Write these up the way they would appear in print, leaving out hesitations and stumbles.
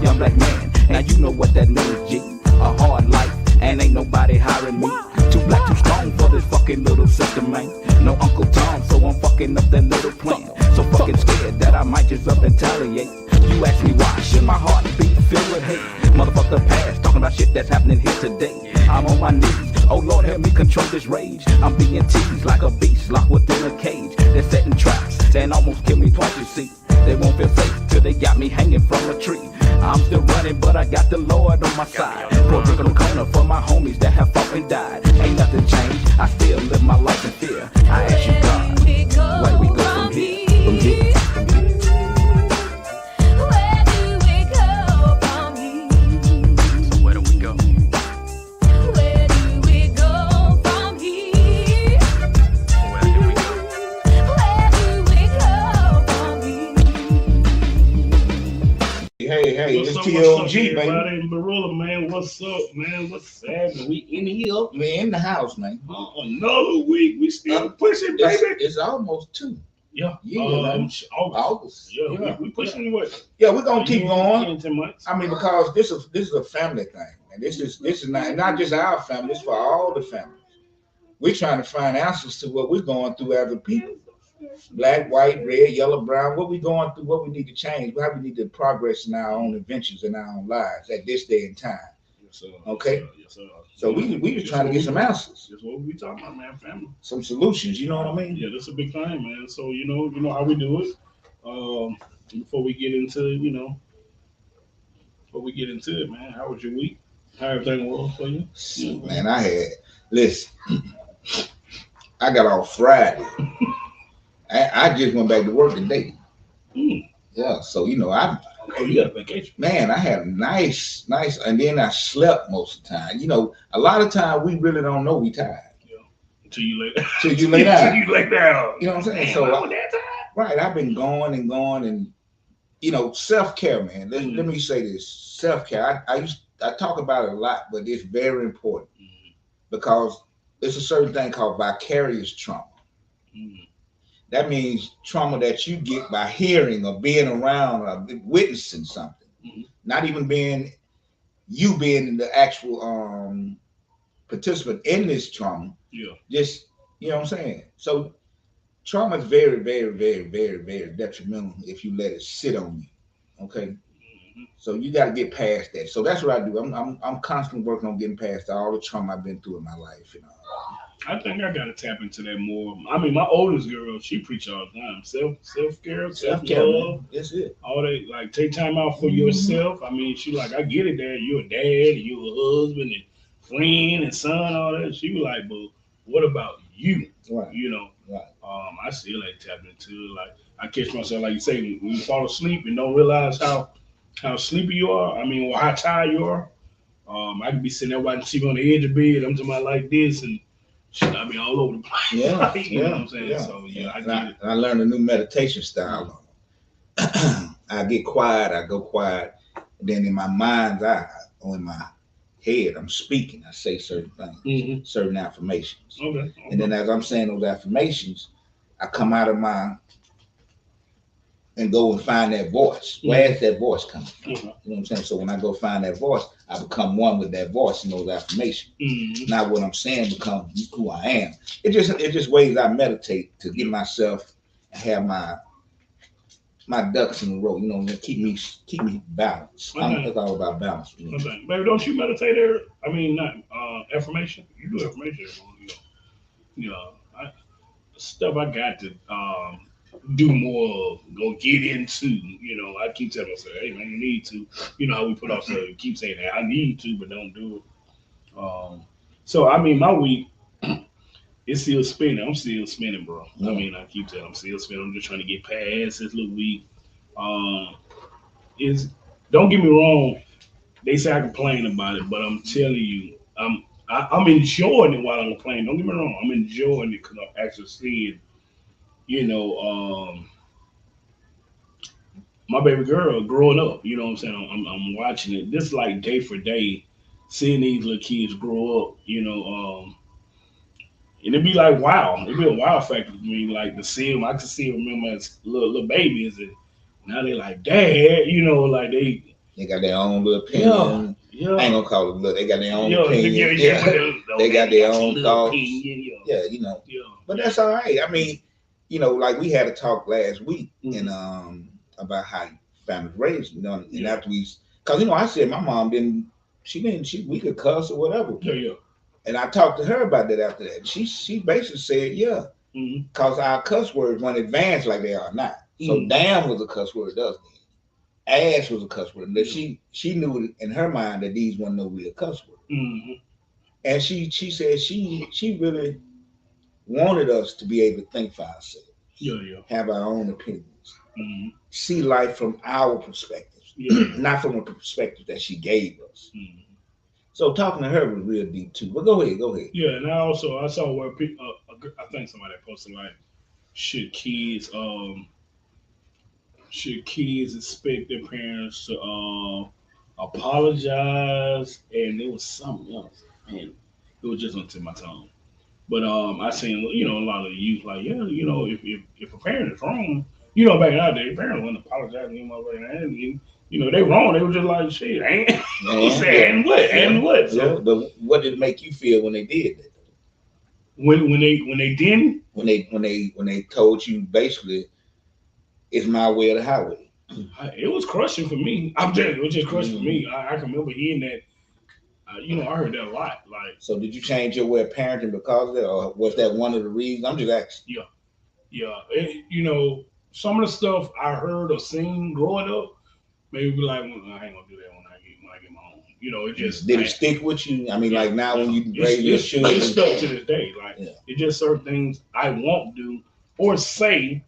young black man. Now you know what that means, G. A hard life, and ain't nobody hiring me. Too black, too strong for this fucking little system, man. No Uncle Tom, so I'm fucking up that little plan. So fucking scared that I might just up and retaliate. You ask me why, should my heart be filled with hate? Motherfuck the past, talking about shit that's happening here today. I'm on my knees, oh Lord help me control this rage. I'm being teased like a beast, locked within a cage. They're setting traps, and almost kill me twice, you see. They won't feel safe till they got me hanging from a tree. I'm still running, but I got the Lord on my side. Pro drink on the corner for my homies that have fought and died. Ain't nothing changed, I still live my life in fear. I ask you God, where do we go from here? From here? Where do we go from here? So where do we go? Where do we go from here? Where do we go? Where do we go from here? Hey, What's it's up, T.O.G, baby. everybody? Barilla, man, what's up, man? What's happening? We in here. We in the house, man. Another week. We still pushing, baby. It's almost 2. Yeah. man. August. Yeah, Yeah. we pushing away. Yeah, we're gonna keep going. 10 months. I mean, because this is a family thing, and this is not just our family. It's for all the families. We're trying to find answers to what we're going through as a people. Black, white, red, yellow, brown. What we going through? What we need to change? How we need to progress in our own adventures in our own lives at this day and time. Yes, sir. Okay. Yes, sir. So we just trying to get some answers, That's what we talking about, man. Family. some solutions. You know what I mean? Yeah, that's a big thing, man. So you know how we do it. Before we get into it, man, how was your week? How everything was for you? Man, listen, I got off Friday. I just went back to work today. Yeah, so Oh, you got a vacation? man, I had a nice, and then I slept most of the time. A lot of time we really don't know we tired Until you lay down. till you lay down. Until you lay down. You know what I'm saying? Man, So I was that tired. right, I've been going and self-care, man. Let me say this: self-care. I talk about it a lot, but it's very important because it's a certain thing called vicarious trauma. That means trauma that you get by hearing or being around or witnessing something. Not even being the actual participant in this trauma. Yeah. Just, you know what I'm saying? So trauma is very, very, very, very, very detrimental if you let it sit on you. Okay. So you got to get past that. So that's what I do. I'm constantly working on getting past all the trauma I've been through in my life. I think I gotta tap into that more. I mean, my oldest girl, she preach all the time. Self-care, self-love. That's it. All that, like, take time out for yourself. I mean, she like, I get it, Dad. You're a dad, and you're a husband, and friend, and son, all that. She was like, but what about you? Right. Right. I still ain't tapped into it. Like, I catch myself, like you say, when you fall asleep and don't realize how sleepy you are. I mean, or how tired you are. I could be sitting there watching TV on the edge of the bed. I'm talking about like this, and shit, I be all over the place. Yeah, you know what I'm saying? Yeah, So I and get it. I learned a new meditation style. I get quiet, I go quiet, and then in my mind's eye or in my head, I'm speaking. I say certain things, certain affirmations. Okay. And then as I'm saying those affirmations, I come out of and go and find that voice. Where's that voice coming from? You know what I'm saying? So when I go find that voice, I become one with that voice and those affirmations. Now what I'm saying becomes who I am. It just ways I meditate to get myself and have my ducks in a row. Keep me balanced. It's all about balance. Okay. Baby, don't you meditate there? I mean, not affirmation. You do affirmation. Stuff I got to do more, go get into. I keep telling myself, hey man, you need to. You know how we put ourselves, keep saying that I need to, but don't do it. So I mean, my week it's still spinning. I'm still spinning, bro. I mean, I keep telling I'm still spinning. I'm just trying to get past this little week. Don't get me wrong. They say I complain about it, but I'm telling you, I'm enjoying it while I'm complaining. Don't get me wrong. I'm enjoying it because I'm actually seeing, my baby girl growing up. You know what I'm saying? I'm watching it. This like day for day, seeing these little kids grow up. And it'd be like wow. It'd be a wow factor to me, like to see them. I can see them remember as little babies, and now they like dad. Like They got their own little opinion. Yeah. I ain't gonna call it little. They got their own Yeah, opinion. yeah. They got their own little thoughts. opinion, Yeah, you know. Yeah. But that's all right. I mean, you know, like we had a talk last week Mhm. and about how families raised, you know, and Yeah. after cause you know, I said my mom we could cuss or whatever. Yeah. And I talked to her about that after that. She basically said, yeah, Mm-hmm. cause our cuss words weren't advanced like they are now. So Mhm. damn was a cuss word, doesn't it? Ass was a cuss word. That she knew in her mind that these weren't no real cuss words. Mm-hmm. And she said she really wanted us to be able to think for ourselves. Yeah. Have our own opinions. Mm-hmm. See life from our perspectives. Yeah. Not from a perspective that she gave us. Mm-hmm. So talking to her was real deep too. But go ahead. Yeah, and I saw where people, I think somebody posted like, should kids expect their parents to apologize? And there was something else, man. It was just on tip of my tongue. But I seen a lot of the youth like, yeah, if a parent is wrong, back in our day, parents wouldn't apologize to anybody, and they wrong. They were just like, shit, ain't and what and what. So, but what did it make you feel when they did that? When they didn't, when they told you basically it's my way or the highway. It was crushing for me. It was just crushing for me. Mm-hmm. I can remember hearing that. I heard that a lot. Like, so did you change your way of parenting because of that, or was that one of the reasons? I'm just asking. Yeah. Some of the stuff I heard or seen growing up, maybe be like, well, I ain't gonna do that when I get my own. It just did it stick with you? I mean, like now when you raise your children, it's stuck to this day. Like, it just certain things I won't do or say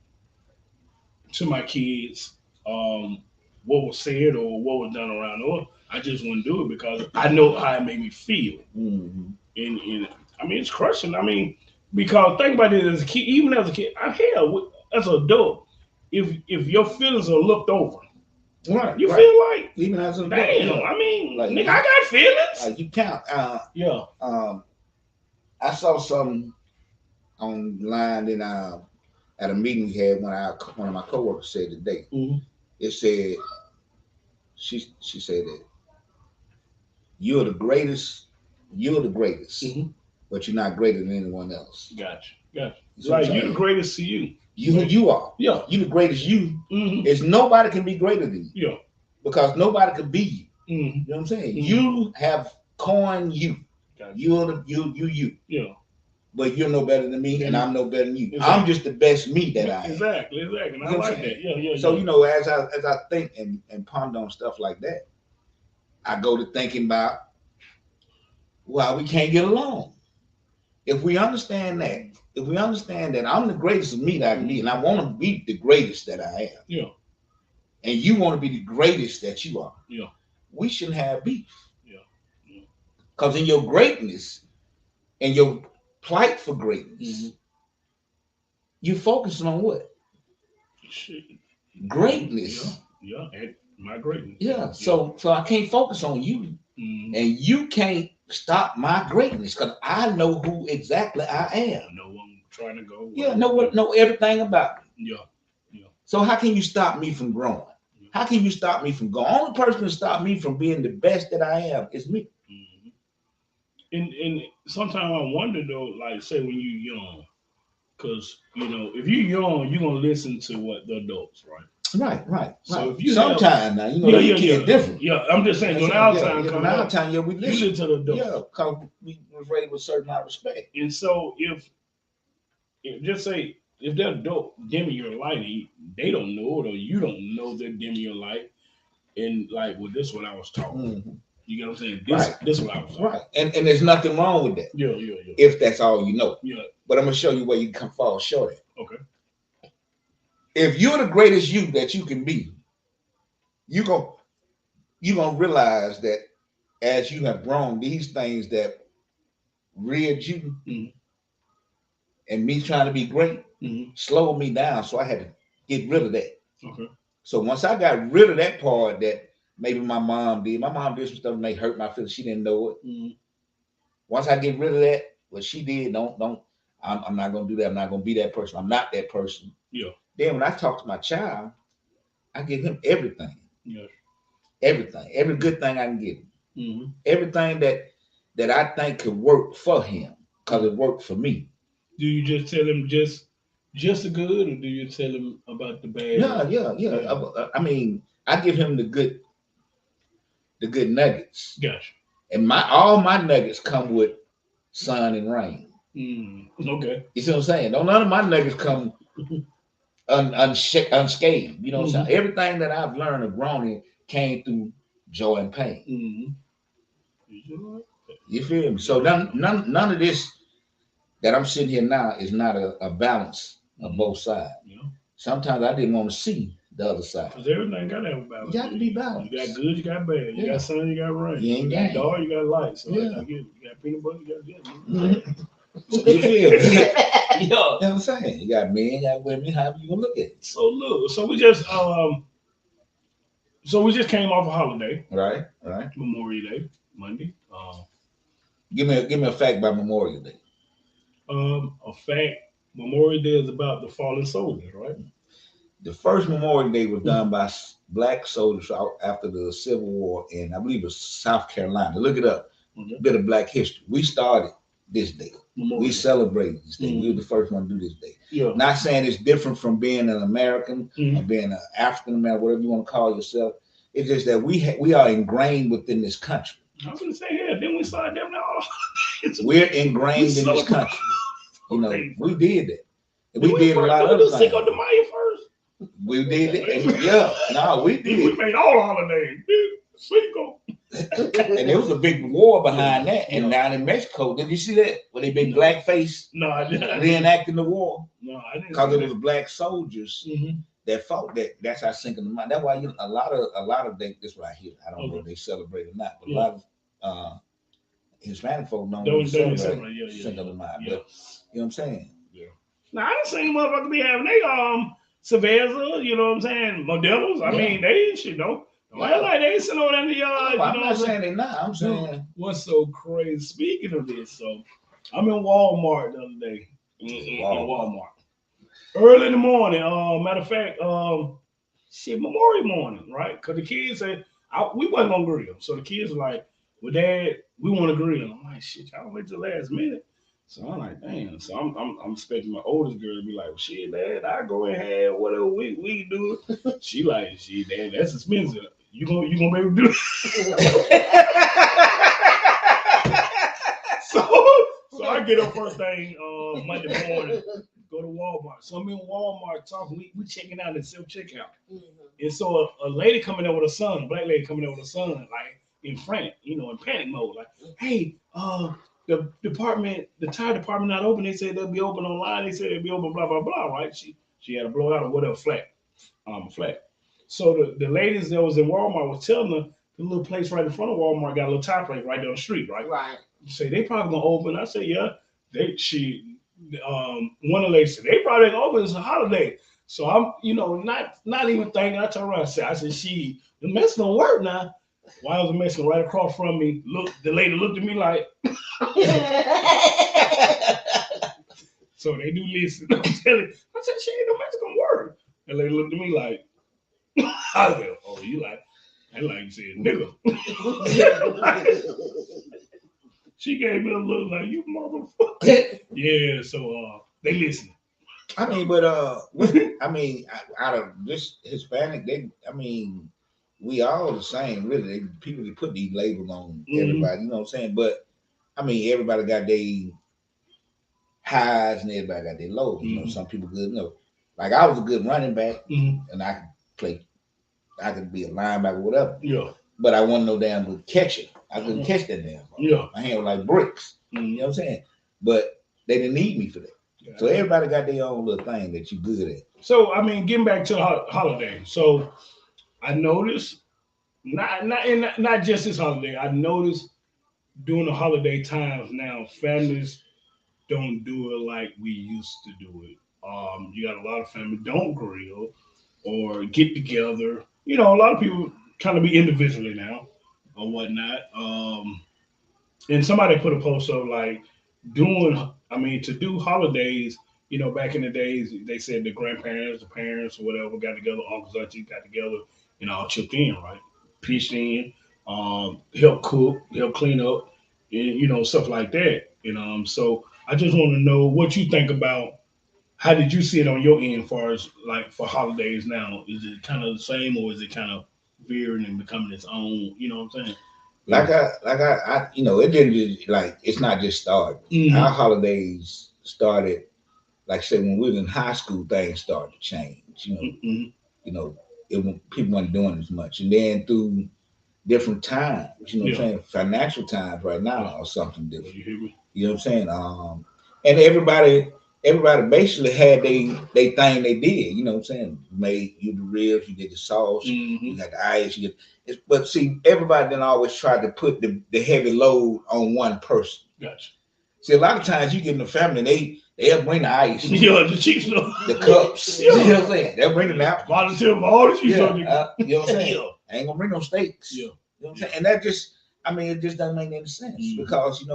to my kids. What was said or what was done around, or I just wouldn't do it because I know how it made me feel. Mm-hmm. And I mean, it's crushing. I mean, because think about it as a kid, even as a kid, hell, as an adult, if your feelings are looked over, right, you feel like, even as an damn. adult, I mean, like, nigga, I got feelings. Like you count. Yeah. I saw something online in at a meeting we had one of my coworkers said today. Mm-hmm. It said she said that you're the greatest, Mm-hmm. but you're not greater than anyone else. Gotcha. Like, you're the greatest to you. You are. Yeah. You the greatest you. Mm-hmm. Is nobody can be greater than you. Yeah. Because nobody could be you. Mm-hmm. You know what I'm saying? Mm-hmm. You have coined you. Gotcha. You're the you. Yeah. But you're no better than me, and I'm no better than you. Exactly. I'm just the best me that I am. Exactly. And you know I like that. Yeah. So as I think and ponder on stuff like that, I go to thinking about why we can't get along. If we understand that I'm the greatest of me that I can be, and I want to be the greatest that I am. Yeah. And you want to be the greatest that you are. Yeah. We shouldn't have beef. Yeah. Because in your greatness and your plight for greatness, you're focusing on what? Shit. Greatness. Yeah. And my greatness. Yeah. So I can't focus on you. Mm-hmm. And you can't stop my greatness because I know who exactly I am. I know I'm trying to go. Know everything about me. Yeah. So how can you stop me from growing? Yeah. How can you stop me from going? Only person to stop me from being the best that I am is me. Mm-hmm. And sometimes I wonder though, like say when you're young, because if you're young, you're gonna listen to what the adults, right? Right. So if you sometimes now, your kid different. Yeah, I'm just saying, when our time we you listen to the adults. Yeah, because we was raised with certain amount of respect. And so if just say if they're adult dimming your light, they don't know it or you don't know they're dimming your light, and like, well, this is what I was taught. Mm-hmm. You get what I'm saying? This is what I was taught. Right. And there's nothing wrong with that. Yeah. If that's all you know. Yeah. But I'm gonna show you where you can fall short at. Okay. If you're the greatest you that you can be, you're gonna realize that as you have grown, these things that reared you and me trying to be great slowed me down. So I had to get rid of that. Okay. So once I got rid of that part that maybe my mom did some stuff that may hurt my feelings. She didn't know it. Mm-hmm. Once I get rid of that, what she did, I'm not gonna do that. I'm not gonna be that person. I'm not that person. Yeah. Then when I talk to my child, I give him everything. Yeah. everything, every good thing I can give him, Mm-hmm. everything that I think could work for him, because it worked for me. Do you just tell him just the good, or do you tell him about the bad? Yeah. I mean, I give him the good nuggets, Gotcha. and all my nuggets come with sun and rain. Okay. You see what I'm saying? Don't none of my nuggets come unscathed. You know what I'm saying? Everything that I've learned of grown came through joy and pain. You feel me? So none of this that I'm sitting here now is not a balance of both sides. Yeah. Sometimes I didn't want to see the other side. Because everything got to have a balance. You got to be balanced. You got good, you got bad. You got sun, you got rain. You ain't got gang. dark, you got light. So Yeah. I get it. You got peanut butter, you got jelly. You feel me? Yeah. You know what I'm saying? You got men, you got women. However you gonna look at it? So look, so we just came off a holiday, Right. Memorial Day, Monday. Give me a fact about Memorial Day. A fact, Memorial Day is about the fallen soldiers, right? The first Memorial Day was done by black soldiers after the Civil War in, I believe it was South Carolina. Look it up. Okay. Bit of black history. We started this day. Memorial We Day. celebrated this day. We were the first one to do this day. Yeah. Not saying it's different from being an American or being an African American, whatever you want to call yourself. It's just that we are ingrained within this country. I was gonna say, yeah, then we started them now. We're ingrained in this country. You know, we did that. And we did a lot of other things. Cinco de Mayo first. We did it. And we did. We made all holidays. Cinco. And there was a big war behind that. And down in Mexico, did you see that? Where they been blackface No, I didn't. reenacting the war? No, I didn't. Because it was black soldiers Mm-hmm. that fought that. That's how Cinco de Mayo. That's why a lot of this right here. I don't know if they celebrate or not, but a lot of Hispanic folk don't celebrate Cinco de Mayo. But you know what I'm saying? Yeah. Now I done seen motherfuckers be having they Cerveza, you know what I'm saying, Modelos. I mean, they shit though. Why like they sitting over in the yard? I'm not saying they not. I'm saying what's so crazy. Speaking of this, so I'm in Walmart the other day. In Walmart. Early in the morning. Matter of fact, Memorial morning, right? Because the kids said we wasn't gonna grill. So the kids were like, well, Dad, we want to grill. I'm like, shit, y'all wait till the last minute. So I'm like, damn. So I'm expecting my oldest girl to be like, well, shit, Dad, I go and have whatever we do. She like, shit, Dad, that's expensive. You gonna be able to do it? So I get up first thing Monday morning, go to Walmart. So I'm in Walmart talking. We checking out the self checkout, and so a lady coming there with her son, a black lady coming there with her son, like in frantic, in panic mode, like, hey, the tire department not open. They said they'll be open online. They said they'll be open, blah blah blah. Right? She had a blowout or whatever, flat. So the ladies that was in Walmart was telling her the little place right in front of Walmart got a little tire place right down the street, right? Right. Say they probably gonna open. I say, yeah. One of the ladies said they probably gonna open. It's a holiday. So I'm, not even thinking. I turned around and said, the mess don't work now. Why was the Mexican right across from me? The lady looked at me like. So they do listen. I'm telling. I said, she ain't no Mexican word. And they looked at me like. I said, oh, you like? I like you said, nigga. She gave me a look like, you motherfucker. Yeah, so they listen. I mean, but out of this Hispanic, we all the same, really. People that put these labels on everybody, you know what I'm saying? But everybody got their highs and everybody got their lows. Some people good, like I was a good running back, and I could play. I could be a linebacker, whatever. Yeah. But I wasn't no damn good catcher. I couldn't catch that damn ball. Yeah. My hand was like bricks. You know what I'm saying? But they didn't need me for that. Yeah. So everybody got their own little thing that you good at. So getting back to the holiday. So I noticed not just this holiday. I noticed during the holiday times now, families don't do it like we used to do it. You got a lot of families don't grill or get together. A lot of people kind of be individually now or whatnot. And somebody put a post of like to do holidays, back in the days, they said the grandparents, the parents, or whatever got together, uncles, aunties got together and all chipped in, right? pitched in, help cook, help clean up, and stuff like that. So I just want to know what you think about. How did you see it on your end, as far as like for holidays now? Is it kind of the same, or is it kind of veering and becoming its own? You know what I'm saying? It didn't just like it's not just started. Mhm. Our holidays started, like I said, when we were in high school, things started to change. Mhm. You know, people weren't doing as much, and then through different times, what I'm Yeah. saying, financial times right now Yeah. are something different. You hear me? You know what I'm saying? And everybody basically had they thing they did. You know what I'm saying? You made you the ribs, you did the sauce, Mm-hmm. you got the ice, but see, everybody didn't always try to put the heavy load on one person. Gotcha. See, a lot of times you get in the family, they'll bring the ice, Yeah, the cheap stuff. the cups. Yeah. You know what I'm saying? They'll bring the napkins. Volunteer for all the cheap stuff. You know what I'm saying? Yeah. I ain't gonna bring no steaks. Yeah. You know what I'm saying? And that just, it just doesn't make any sense Mhm. because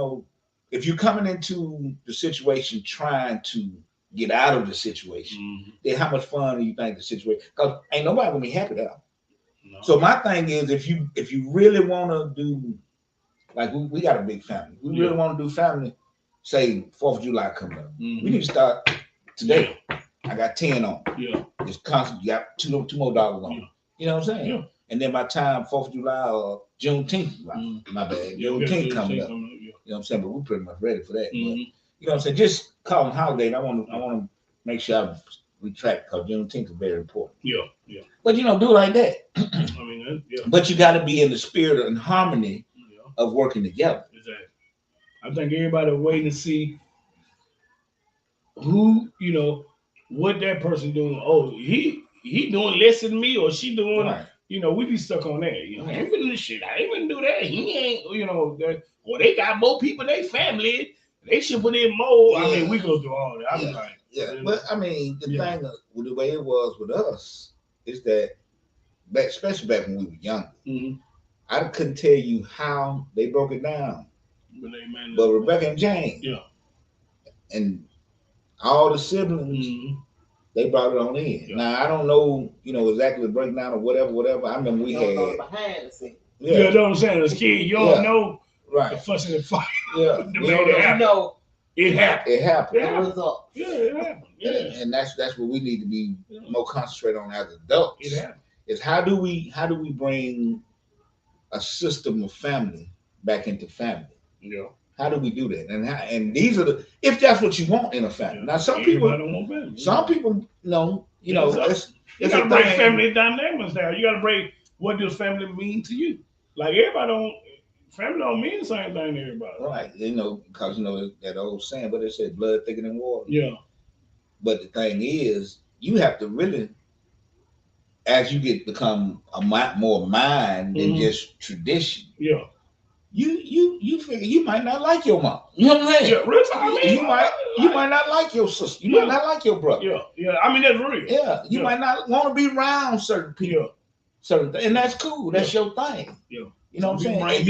if you're coming into the situation trying to get out of the situation, Mhm. then how much fun do you think the situation? Because ain't nobody gonna be happy there. No. So my thing is, if you really want to do, like we got a big family, we really want to do family. Say 4th of July coming up, Mhm. we need to start today. I got 10 on. Yeah. Just constant. You got two more dollars on. Yeah. You know what I'm saying? Yeah. And then by the time 4th of July or Juneteenth, my bad, Juneteenth coming up. You know what I'm saying? But we're pretty much ready for that. But, you know what I'm saying? Just call them holiday. I want to make sure I retract because Juneteenth is very important. Yeah. Yeah. But do it like that. Yeah. But you got to be in the spirit and harmony of working together. Exactly. I think everybody waiting to see who, what that person doing. Oh, he doing less than me, or she doing. Right. We be stuck on that. I ain't finna do shit. I ain't finna do that. He ain't. That, or they got more people. They family. They should put in more. Yeah. I mean, we go through all that. I'm like, But the thing with the way it was with us is that, especially back when we were young, I couldn't tell you how they broke it down. But Rebecca and Jane, and all the siblings, they brought it on in. Yeah. Now I don't know, exactly the breakdown or whatever. I remember we had behind the scenes. You know what I'm saying? As a kid, you don't know the right. fussing and fighting. Yeah, It happened. It happened. It was up. Yeah, it happened. Yeah. And that's what we need to be more concentrated on as adults. It happened. Is how do we bring a system of family back into family? Yeah. How do we do that? And these are if that's what you want in a family. Now some people don't want family. Some people it's you gotta break family dynamics down. You gotta break what does family mean to you. Like family don't mean the same thing to everybody. Right. Because that old saying, but they said blood thicker than water. Yeah. But the thing is, you have to really, as you become more mind than just tradition. Yeah. You figure you might not like your mom. You know what I'm saying? Yeah, real time. You might not like your sister. You might not like your brother. Yeah, yeah. I mean that's real. Yeah, you might not want to be around certain people. Certain things, and that's cool. That's your thing. Yeah. You know what I'm saying? And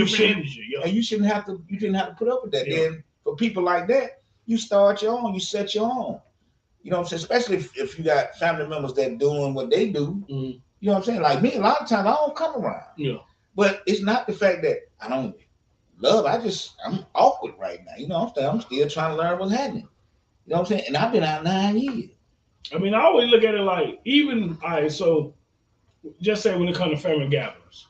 you shouldn't have to. You didn't have to put up with that. Yeah. Then for people like that, you start your own. You set your own. You know what I'm saying? Especially if you got family members that doing what they do. Mm-hmm. You know what I'm saying? Like me, a lot of times I don't come around. Yeah. But it's not the fact that I don't love. I'm awkward right now. You know, I'm still trying to learn what's happening. You know what I'm saying? And I've been out 9 years. I mean, I always look at it like so just say when it comes to family gatherings,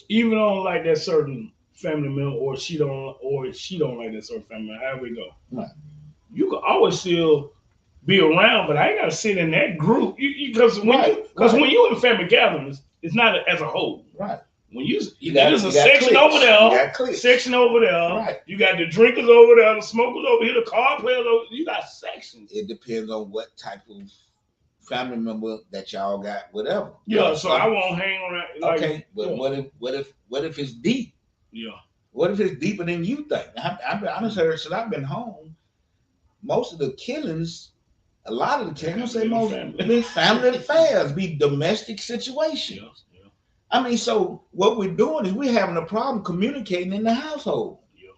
even on like that certain family member, or she don't like that certain family member, however we go. Right. You can always still be around, but I ain't gotta sit in that group because when you in family gatherings, it's not as a whole. Right. When there's a section over there, Right. You got the drinkers over there, the smokers over here, the card players over. You got sections. It depends on what type of family member that y'all got, whatever. Yeah, so I won't hang around. Like, okay, but what if it's deep? Yeah. What if it's deeper than you think? I've heard since I've been home, most of the killings, a lot of the killings, be family affairs, be domestic situations. Yeah. I mean, so what we're doing is we're having a problem communicating in the household. Yeah.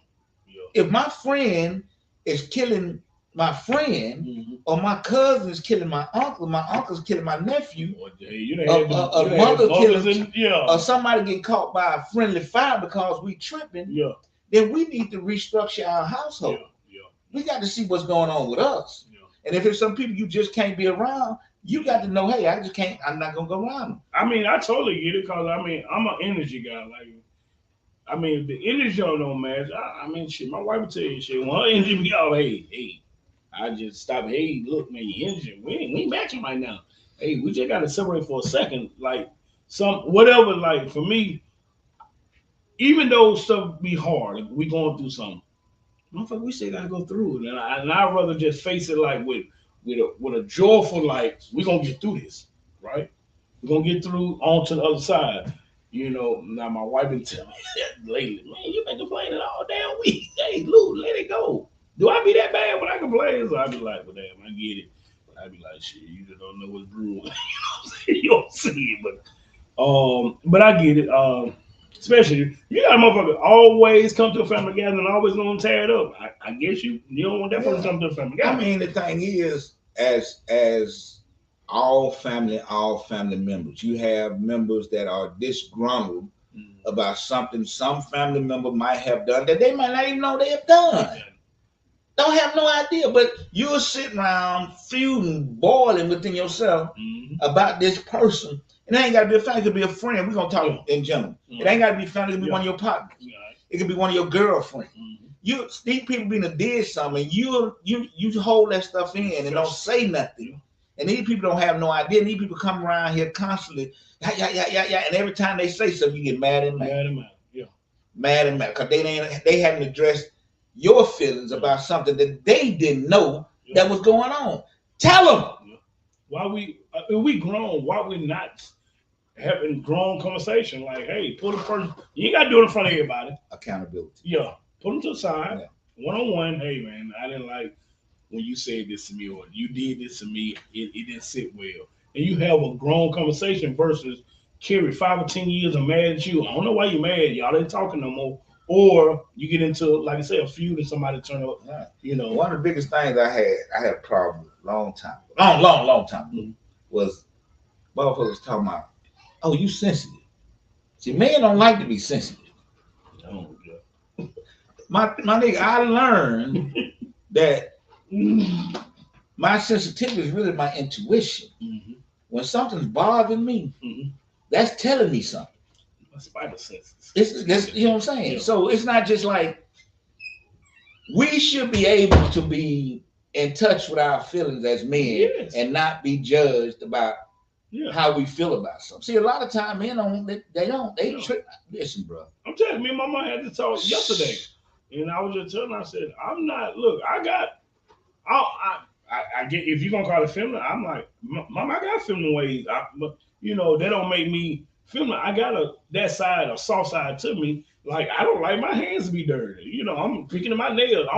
If my friend is killing my friend, or my cousin is killing my uncle's killing my nephew, Well, hey, you done had a them, mother mothers killing, and, yeah, or somebody get caught by a friendly fire because we tripping, yeah, then we need to restructure our household. yeah. We got to see what's going on with us. Yeah. And if it's some people you just can't be around, you got to know, hey, I just can't, I'm not going to go around them. I mean, I totally get it because, I mean, I'm an energy guy. Like, I mean, if the energy don't match, I mean, shit, my wife would tell you shit. When her energy be all, hey, I just stop. Hey, look, man, your energy, we ain't matching right now. Hey, we just got to separate for a second. Like, whatever, like, for me, even though stuff be hard, like, we going through something, motherfucker, we still got to go through it. And I'd rather just face it, like, with a joyful, like, we going to get through this, right? We're going to get through on to the other side. You know, now my wife been telling me that lately, man, you been complaining all damn week. Hey, Lou, let it go. Do I be that bad when I complain? So I be like, well, damn, I get it. I be like, shit, you just don't know what's brewing. You know what I'm saying? You don't see it, but I get it. Especially, you got a motherfucker always come to a family gathering and always gonna tear it up. I guess you don't want that person to come to a family gathering. I mean, the thing is, as all family members, you have members that are disgruntled about something some family member might have done that they might not even know they have done. Don't have no idea, but you're sitting around feuding, boiling within yourself about this person. And it ain't got to be a family, it could be a friend. We're going to talk in general. It ain't got to be family, it could be one of your partners. It could be one of your girlfriends. These people being did something, and you hold that stuff in and don't say nothing. And these people don't have no idea. These people come around here constantly, yeah. And every time they say something, you get mad and mad. Mad and mad. Because they hadn't addressed your feelings about something that they didn't know that was going on. Tell them. Why we grown, why we not having grown conversation? Like, hey, put a person, you ain't got to do it in front of everybody. Accountability. Yeah. Put them to the side. One-on-one. Hey, man, I didn't like when you said this to me, or you did this to me, it didn't sit well. And you have a grown conversation versus carry 5 or 10 years of mad at you. I don't know why you're mad. Y'all ain't talking no more. Or you get into, like I said, a feud and somebody turn up, you know. One of the biggest things I had a problem with long time ago, was motherfuckers talking about, oh, you sensitive. See, men don't like to be sensitive. Oh, yeah. My nigga, I learned that my sensitivity is really my intuition. When something's bothering me, that's telling me something. My spider senses. It's you know what I'm saying? Yeah. So it's not just like, we should be able to be in touch with our feelings as men and not be judged about how we feel about something. See, a lot of time men they trick. Listen, bro. I'm telling you, me and my mom had to talk yesterday. And I was just telling her, I said, I'm not, look, I get, if you're going to call it feminine, I'm like, Mom, I got feminine ways. But, you know, that don't make me feminine. I got that side, a soft side to me. Like, I don't like my hands to be dirty. You know, I'm picking at my nails. I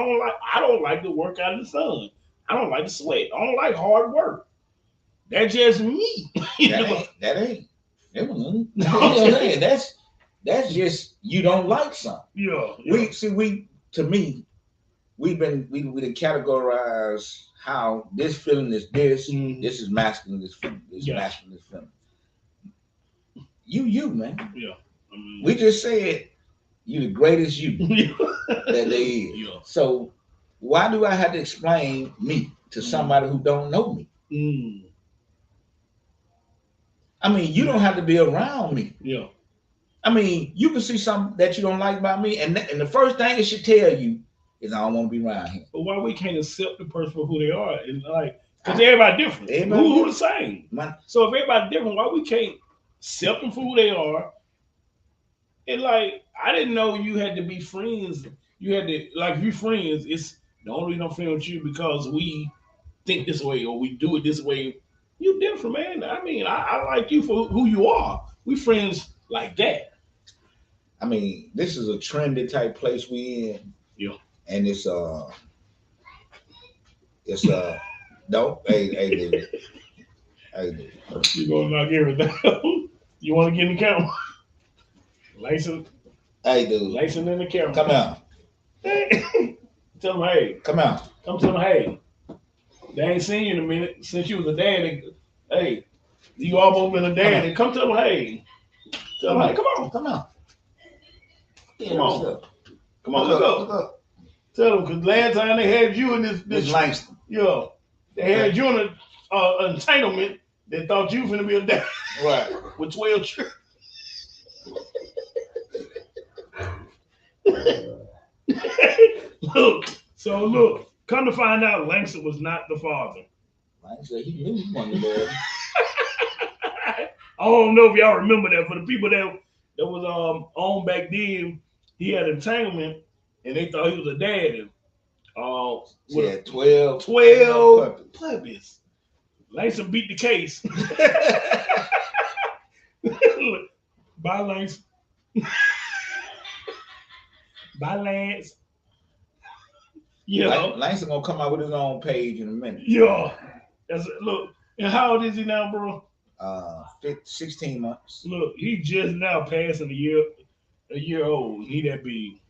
don't like to work out in the sun. I don't like to sweat. I don't like hard work. That's just me. That ain't. That's just, you don't like something. Yeah. To me, we categorize how this feeling is this. This is masculine. This feeling. This masculine. This feeling. You man. Yeah. We just said you the greatest you that there is. Yeah. So why do I have to explain me to somebody who don't know me? I mean, you don't have to be around me. Yeah. I mean, you can see something that you don't like about me, and the first thing it should tell you is I don't want to be around him. But why we can't accept the person for who they are? And like, because everybody different. Who the same? So if everybody different, why we can't accept them for who they are? And like, I didn't know you had to be friends. You had to, like, if you friends, it's the only reason I'm friends with you because we think this way or we do it this way. You different, man. I mean, I like you for who you are. We friends like that. I mean, this is a trendy type place we in. Yeah. And it's no, hey dude. You gonna knock everything. You wanna get in the camera? Lacing. Hey dude. Lacing in the camera. Come out. Hey. Tell him hey. Come out. Come tell him hey. They ain't seen you in a minute since you was a dad. Hey, you almost been a dad. And come tell them, hey, tell them, hey, come on, Come on. come on, come on, Look look up. up. Look up. Tell them, because last time they had you in This Langston. yeah, they had you in an entanglement. They thought you was gonna be a dad Right. with 12 children. look, come to find out, Langston was not the father. Langston, he knew he wanted to. I don't know if y'all remember that. For the people that was on back then, he had entanglement, and they thought he was a dad. He had 12 puppies. Langston beat the case. Bye, Langston. Bye, Lance. Yeah. Langston gonna come out with his own page in a minute. Yeah. Look, and how old is he now, bro? 16 months. Look, he just now passing a year old. He that big.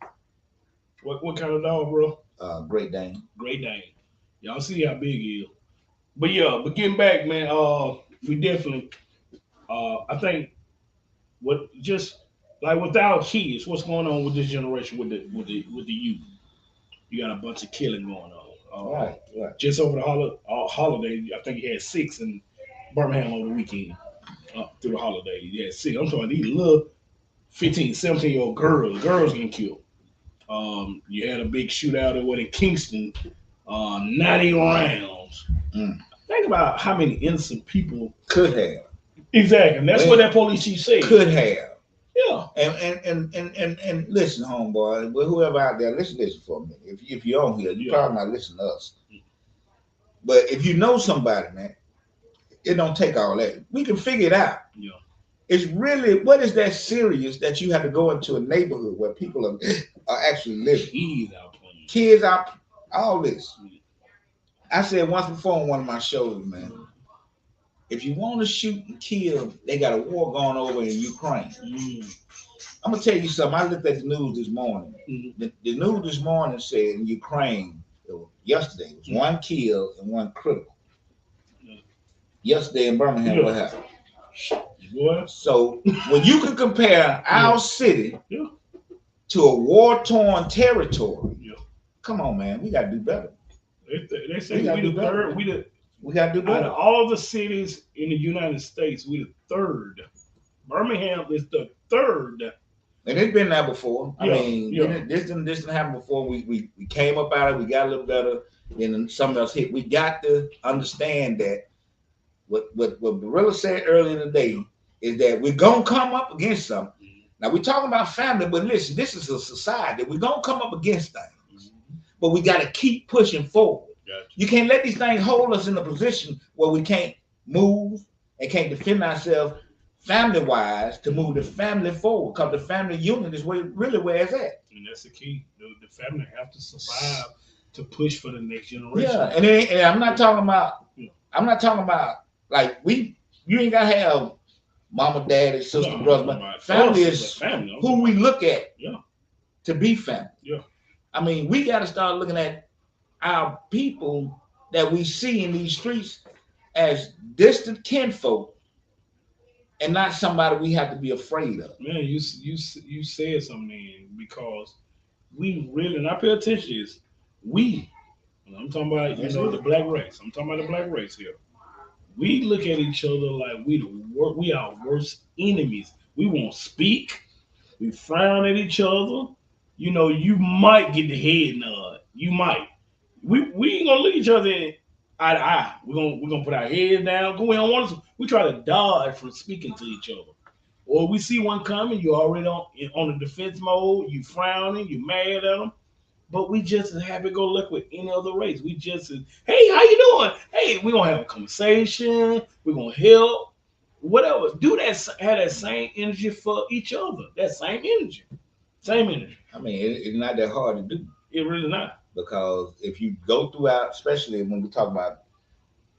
What kind of dog, bro? Great Dane. Great Dane. Y'all see how big he is. But yeah, but getting back, man, we definitely I think what just like with our kids, what's going on with this generation with the youth? You got a bunch of killing going on. Right. Just over the holiday, I think he had 6 in Birmingham over the weekend. Through the holiday, he had 6. I'm talking these little 15, 17-year-old girls getting killed. You had a big shootout in Kingston, 90 rounds. Think about how many innocent people could have. Exactly, and that's what that police chief said. Could have. Yeah. And listen, homeboy, whoever out there, listen for a minute. If you're on here, you probably not listen to us. But if you know somebody, man, it don't take all that. We can figure it out. Yeah. It's really, what is that serious that you have to go into a neighborhood where people are actually living? Kids out, all this. I said once before on one of my shows, man, if you want to shoot and kill, they got a war going over in Ukraine. I'm going to tell you something. I looked at the news this morning. The news this morning said in Ukraine, yesterday, it was 1 kill and 1 critical. Yesterday in Birmingham, what happened? What? So when you can compare our city to a war-torn territory, come on, man, we got to do better. They say we the third. We got to do better. Out of all the cities in the United States, we the third. Birmingham is the third. And it's been there before. I mean, this didn't happen before. We came up out of it. We got a little better. Then something else hit. We got to understand that what Barilla said earlier today is that we're gonna come up against something. Now we're talking about family, but listen, this is a society. We're gonna come up against things, but we got to keep pushing forward. Gotcha. You can't let these things hold us in a position where we can't move and can't defend ourselves family-wise to move the family forward. Because the family unit is really where it's at. And that's the key. The family have to survive to push for the next generation. Yeah, and I'm not talking about. I'm not talking about like you ain't gotta have mama, daddy, sister, brother. Family is family. Who we look at to be family. Yeah. I mean, we gotta start looking at our people that we see in these streets as distant kinfolk and not somebody we have to be afraid of. Man, you said something, because we really, and I pay attention to this, I'm talking about the black race. I'm talking about the black race here. We look at each other like we are worst enemies. We won't speak. We frown at each other. You might get the head nod. You might. We ain't gonna look each other eye to eye. We're gonna put our heads down. We try to dodge from speaking to each other. Or we see one coming, you already on the defense mode. You frowning. You mad at them. But we just as happy go look with any other race. We just as, hey, how you doing? Hey, we're gonna have a conversation. We're gonna help. Whatever. Do that. Have that same energy for each other. That same energy. Same energy. I mean, it's not that hard to do. It really not. Because if you go throughout, especially when we talk about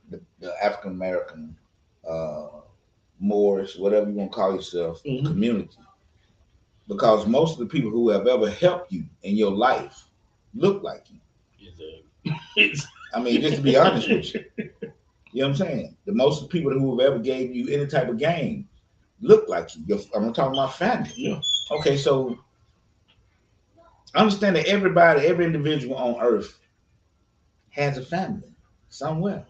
the African American, Moorish, whatever you want to call yourself, community. Because most of the people who have ever helped you in your life look like you. I mean, just to be honest with you. You know what I'm saying? The most people who have ever gave you any type of game look like you. I'm talking about family. Yeah. Okay, so understand that every individual on earth has a family somewhere.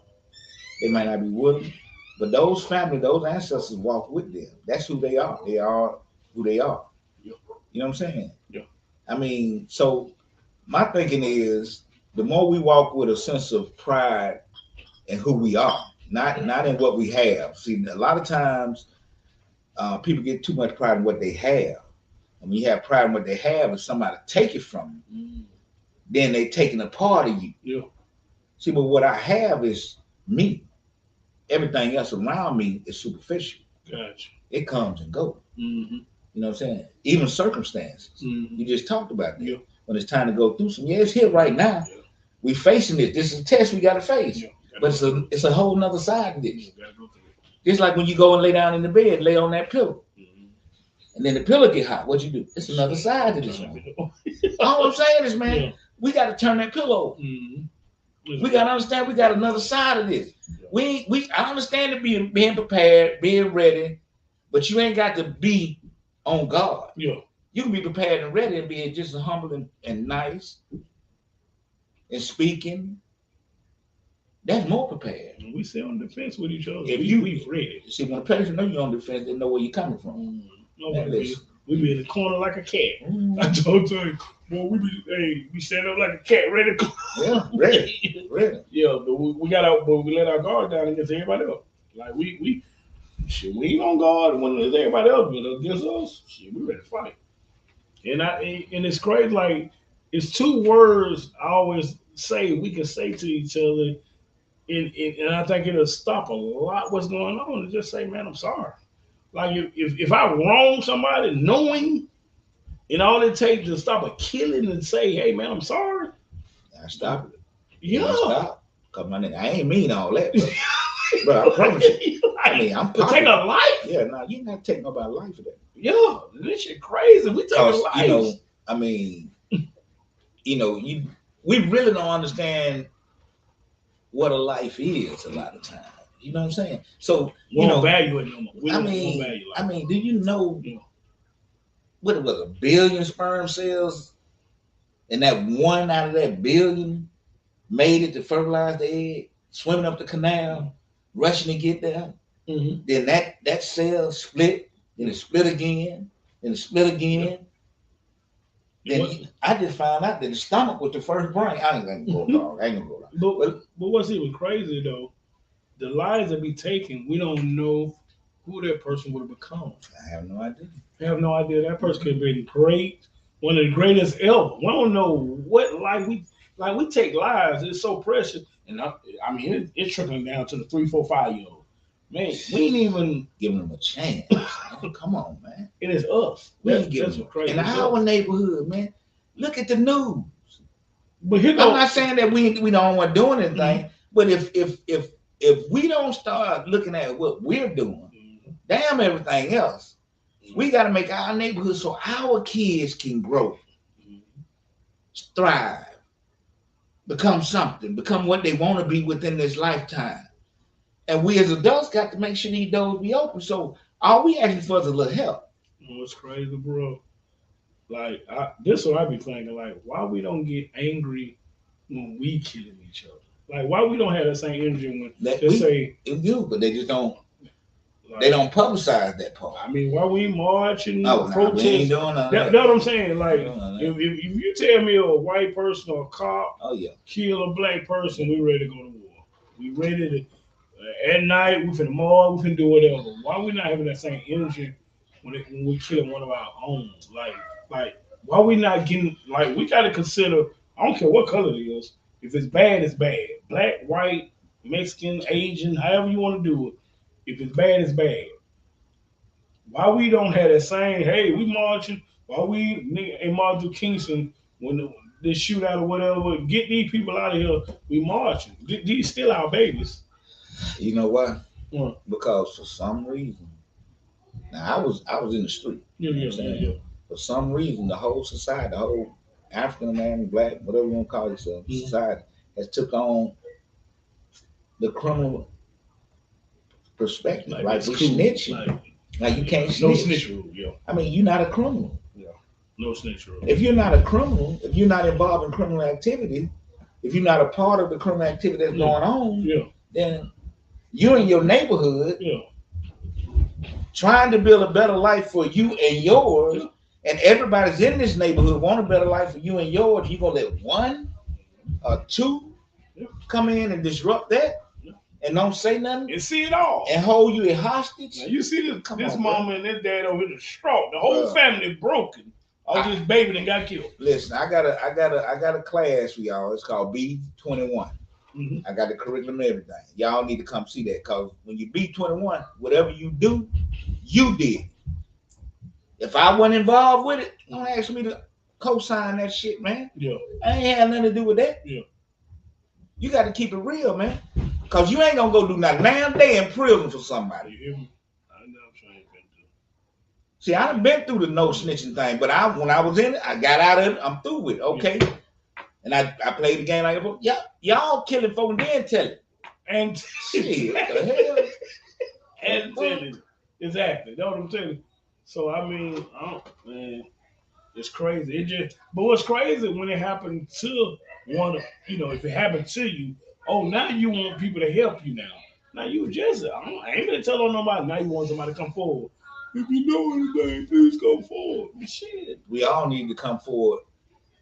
They might not be with them, but those family, those ancestors walk with them. That's who they are. They are who they are. Yeah. You know what I'm saying? Yeah. I mean, so my thinking is the more we walk with a sense of pride in who we are, not in what we have. See, a lot of times people get too much pride in what they have. And when you have pride in what they have and somebody take it from you, then they taking a part of you. Yeah. See, but what I have is me. Everything else around me is superficial. Gotcha. It comes and goes. Mm-hmm. You know what I'm saying? Even circumstances. Mm-hmm. You just talked about that. Yeah. When it's time to go through some, it's here right now. Yeah. We facing it. This is a test we got to face. Yeah. But it's a whole nother side of this. Yeah, gotta go through it. Just like when you go and lay down in the bed, lay on that pillow. Mm-hmm. And then the pillow get hot. What you do? It's another side to this one. All I'm saying is, man, Yeah. we got to turn that pillow over. Mm-hmm. We got to understand we got another side of this. I understand it being prepared, being ready, but you ain't got to be on guard. Yeah. You can be prepared and ready and be just humble and nice and speaking. That's more prepared. And we stay on the defense with each other. If We've ready. See, when a person knows you're on defense, they know where you're coming from. No, Man, we be in the corner like a cat. Mm. I told you, boy, we stand up like a cat ready to go. Yeah, ready. Yeah, but we let our guard down against everybody else. Like we ain't on guard when there's everybody else but against us. Shit, we ready to fight. And it's crazy. Like it's two words I always say we can say to each other, and I think it'll stop a lot what's going on. And just say, man, I'm sorry. Like if I wrong somebody, knowing, and all it takes to stop a killing and say, hey man, I'm sorry. I stop it. Yeah. Stop. Cause my nigga, I ain't mean all that, but I promise you. I mean, I'm to take a life. Yeah, no, you not taking nobody's life for that. Yeah, this shit crazy. We take a life. You know, I mean, we really don't understand what a life is a lot of times. You know what I'm saying? So we don't value it no more. We don't value life. I mean, do you know what it was, 1 billion sperm cells, and that one out of that billion made it to fertilize the egg, swimming up the canal, rushing to get there. Mm-hmm. Then that cell split, then it split again, then it split again. Then I just found out that the stomach was the first brain. I ain't gonna go wrong. I ain't gonna go wrong. But what's even crazy though, the lives that be taken, we don't know who that person would have become. I have no idea. I have no idea. That person could have been great, one of the greatest ever. We don't know what life we take lives. It's so precious, and I mean it's trickling down to the 3, 4, 5-year-old. Man, we ain't even giving them a chance. Come on, man. It is us. That's crazy. In our neighborhood, man. Look at the news. But I'm not saying that we don't want to do anything, mm-hmm. but if we don't start looking at what we're doing, mm-hmm. damn everything else, mm-hmm. we got to make our neighborhood so our kids can grow, mm-hmm. thrive, become something, become what they want to be within this lifetime. And we as adults got to make sure these doors be open. So all we asking for is a little help. You know what's crazy, bro? Like this is what I be thinking. Like, why we don't get angry when we killing each other? Like, why we don't have that same energy when they do, but they just don't. Like, they don't publicize that part. I mean, why we marching, protest? We ain't doing that's what I'm saying. Like, if you tell me a white person or a cop, kill a black person, we ready to go to war. We ready to. At night, we finna mob, we finna do whatever. Why we not having that same energy when we killing one of our own? Like, why we not getting, like, we gotta consider, I don't care what color it is, if it's bad, it's bad. Black, white, Mexican, Asian, however you want to do it. If it's bad, it's bad. Why we don't have that same, hey, we marching, why we in Martin Luther Kingston, when this shootout or whatever, get these people out of here, we marching. These still our babies. You know why? Because for some reason, now I was in the street. Yeah. For some reason, the whole society, the whole African American, black, whatever you want to call yourself, society has took on the criminal perspective. Like that's we cool. snitching. Like you can't No snitch. snitch rule, yeah. I mean, you're not a criminal. Yeah. No snitch rule. If you're not a criminal, if you're not involved in criminal activity, if you're not a part of the criminal activity that's going on, then you're in your neighborhood trying to build a better life for you and yours, and everybody's in this neighborhood want a better life for you and yours. You're gonna let one or two come in and disrupt that and don't say nothing and see it all and hold you a hostage. Now you see this on, mama and this dad over here distraught. The whole family is broken. All this baby that got killed. Listen, I got a class for y'all. It's called B21. I got the curriculum and everything. Y'all need to come see that, because when you B21, whatever you do, you did. If I wasn't involved with it, don't ask me to co-sign that shit, man. Yeah. I ain't had nothing to do with that. Yeah. You got to keep it real, man. Because you ain't going to go do nothing. Damn day in prison for somebody. See, I done been through the no snitching thing, but when I was in it, I got out of it. I'm through with it. Okay. And I played the game like that. Y'all killing folk and then tell it. And shit, what the hell? And tell it. Exactly. That's what I'm telling you. So I mean, man, it's crazy. But what's crazy when it happened to one, if it happened to you, now you want people to help you now. Now you just, I ain't gonna tell on nobody. Now you want somebody to come forward. If you know anything, please come forward. Shit. We all need to come forward.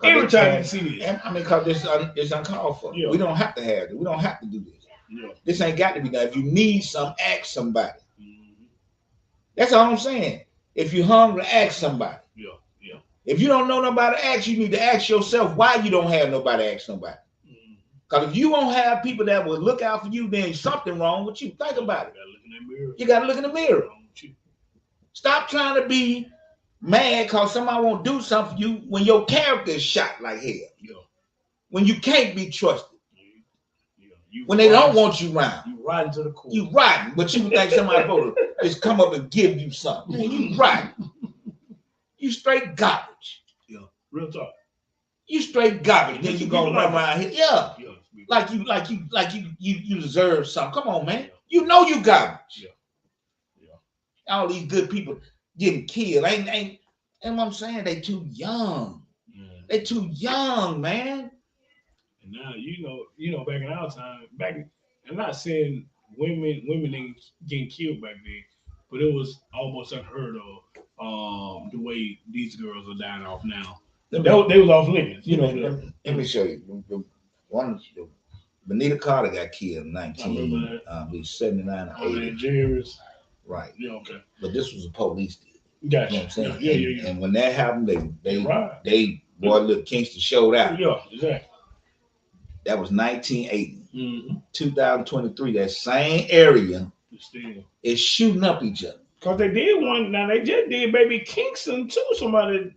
Every time you see this. I mean, because it's uncalled for. Yeah. We don't have to have it. We don't have to do this. Yeah. This ain't got to be done. If you need some, ask somebody. That's all I'm saying. If you're hungry, ask somebody. Yeah. If you don't know nobody to ask, you need to ask yourself why you don't have nobody to ask somebody. Because if you won't have people that will look out for you, then something wrong with you. Think about it. You got to look in the mirror. Stop trying to be mad because somebody won't do something for you when your character is shot like hell. Yeah. When you can't be trusted. When they don't want you around. You riding to the court. You riding, but you think somebody supposed to just come up and give you something. Man, you riding. You straight garbage. Yeah, real talk. You straight garbage. Then you gonna run around here. Yeah. Like you deserve something. Come on, man. You know you garbage. All these good people getting killed. Ain't what I'm saying? They too young. They too young, man. And now back in our time, I'm not saying women ain't getting killed back then, but it was almost unheard of. The way these girls are dying off now. They was off limits. Let me show you. Benita Carter got killed in 1979 or 80. Right. Yeah, okay. But this was a police deal. Gotcha. You know what I'm saying? Yeah. And when that happened, they look, Kingston showed out. Yeah, exactly. That was 1980. 2023, that same area is shooting up each other. Because they did one, now they just did Baby Kingston too. Somebody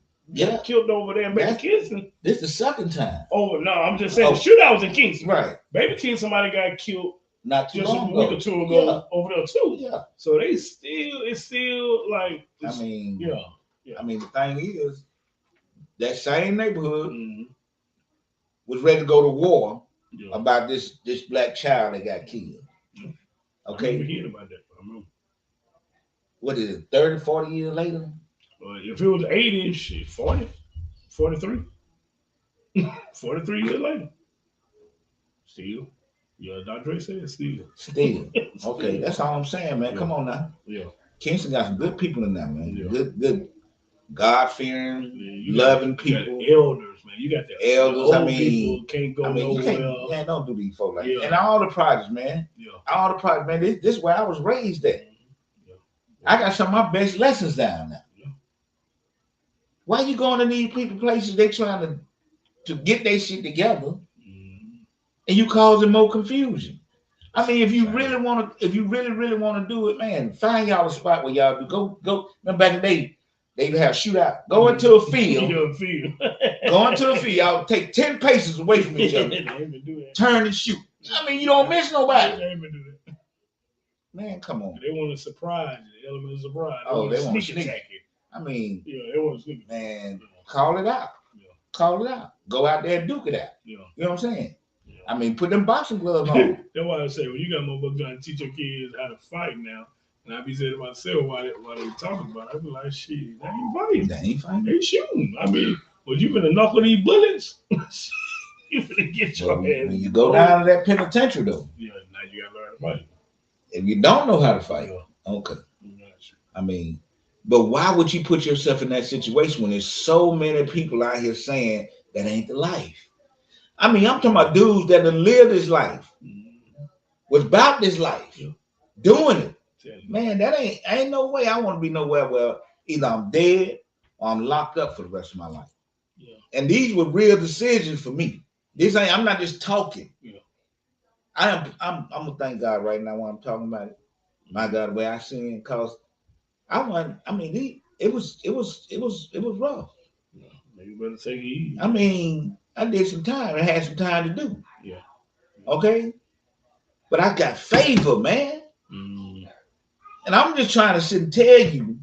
killed over there in Baby Kingston. This is the second time. Oh, no, I'm just saying the shootout was in Kingston. Right. Baby Kingston, somebody got killed not too long ago. A week or two ago over there too. Yeah. So it's still like, I mean, the thing is, that same neighborhood was ready to go to war about this black child that got killed. Okay. I remember hearing about that. I remember. What is it, 30, 40 years later? If it was 80, 40, 43. 43 years later. Still. Yeah, Dr. said still. Okay, that's all I'm saying, man. Come on now. Yeah. Kingston got some good people in there, man. Yeah. Good, God-fearing, loving people. Elders, man. You got the elders. I mean, people can't go nowhere. Man, don't do these folks like that. And all the projects, man. Yeah. All the projects, man. This is where I was raised at. Yeah. I got some of my best lessons down there. Yeah. Why you going to these people places they trying to get their shit together, and you causing more confusion? I mean, if you really want to do it, man, find y'all a spot where y'all do. Go. Remember back in the day, they would have shootout. Go into a field. Go into the field. Y'all take 10 paces away from each other. Turn and shoot. I mean, you don't miss nobody. Man, come on. They want to surprise you. The element of surprise. They want to sneak attack you. I mean, they want to sneak. Man, call it out. Yeah. Call it out. Go out there and duke it out. Yeah. You know what I'm saying? Yeah. I mean, put them boxing gloves on. That's why I say when you got motherfuckers trying to teach your kids how to fight now, and I be saying to myself while they talking about it, I be like, shit, they ain't fighting. They ain't fighting. They shooting. I mean, was you gonna knuckle these bullets? You gonna get your Well, ass. when you go down to that penitentiary though, Yeah, now you gotta learn to fight. if you don't know how to fight, Yeah. okay. Gotcha. I mean, but why would you put yourself in that situation when there's so many people out here saying that ain't the life? I mean, I'm talking about dudes that done lived this life, was about this life, doing it. Man, that ain't no way I want to be nowhere where either I'm dead or I'm locked up for the rest of my life. Yeah. And these were real decisions for me. I'm not just talking. Yeah. I'm gonna thank God right now when I'm talking about it. My God, the way I seen, cause it was rough. Yeah. You better take it easy. I mean, I did some time. I had some time to do. Yeah. Okay. But I got favor, man. Mm. And I'm just trying to sit and tell you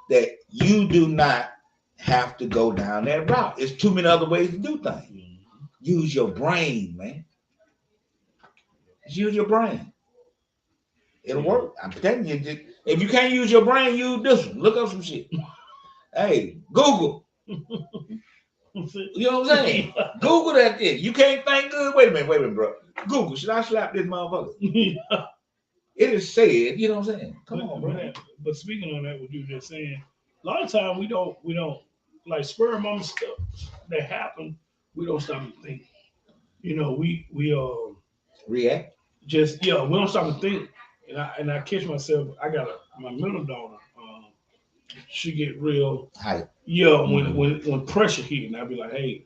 that you do not have to go down that route. There's too many other ways to do things. Mm. Use your brain, man. Just use your brain. It'll work. I'm telling you, if you can't use your brain, use this one. Look up some shit. Hey, Google. You know what I'm saying? Google that thing. You can't think good. Wait a minute, bro. Google. Should I slap this motherfucker? Yeah. It is said. You know what I'm saying? Come on, bro. But speaking on that, what you were just saying, a lot of times we don't like spur moment stuff that happen. We don't stop and think. You know, we React. just we don't stop and think. And I catch myself. I got my middle daughter. She get real Hype. Yeah, when pressure hit, and I'd be like, hey,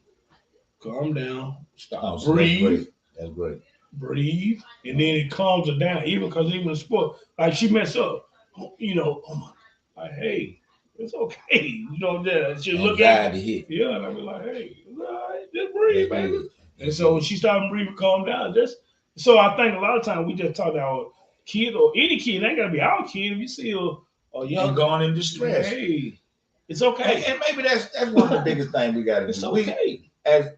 calm down, stop, breathe. That's great. Breathe, and then it calms her down. Even in sport, like she messed up, like hey, it's okay, that she look at me, and I'd be like, hey, it's all right, just breathe, baby. And so she started breathing, calm down. So I think a lot of times we just talk to our kid or any kid. It ain't gotta be our kid. If you see a young going in distress, hey, it's okay. And maybe that's one of the biggest things we got to do. It's okay. And